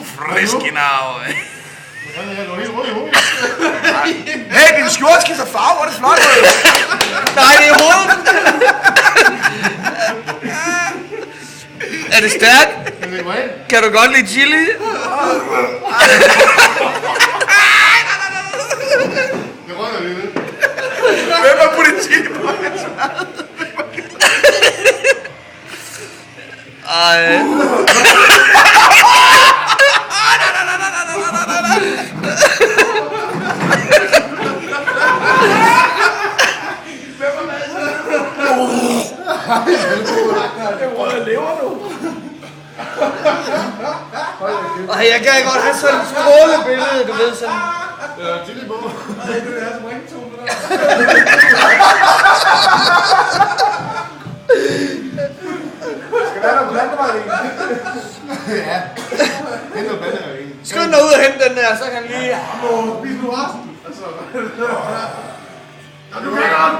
Frisk now. Hey, din skjorte skifter farve, hvor er det flot. Nej, det er hovedet. Er det stærkt? Kan du godt lide chili? Det rødder lige lidt. Hvem har puttet chili på hans mad? Ej. Ej, jeg kan godt have sådan et strålebillede, du ved sådan. Ja, chili på. Nej, det er som ringtone, det der. Skal der være noget plantevejring? Ja. Hent noget plantevejring. Skynd dig ud og hente den der, så kan han lige... Spis nu resten. Altså. Du kan godt.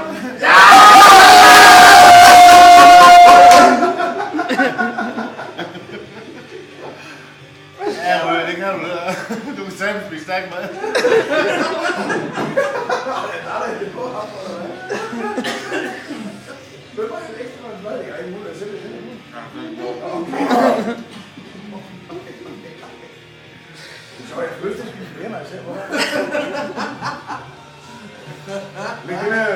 Ja, Røde, det kan du da. Du kan sammen spise stærk mad. Hvem var det ekstra mad? Jeg har ikke mulighed at sælge det. Så har jeg lyst til at spise flere, når jeg ser på det.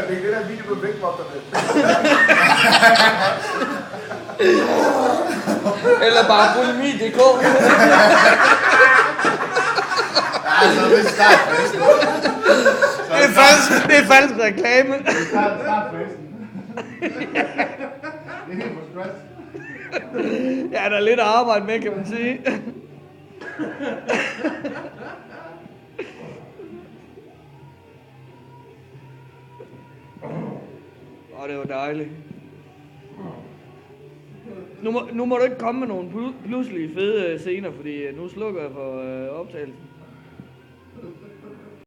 Læg det der video på vægtmofterne. Eller bare bulimi.dk. Altså, det er startfesten. Det er falsk reklame. Startfesten. Det er helt på scratch. Ja, der er lidt at arbejde med, kan man sige. Åh, det var dejligt. Nu må du ikke komme med nogle pludselige fede scener, fordi nu slukker jeg for optagelsen.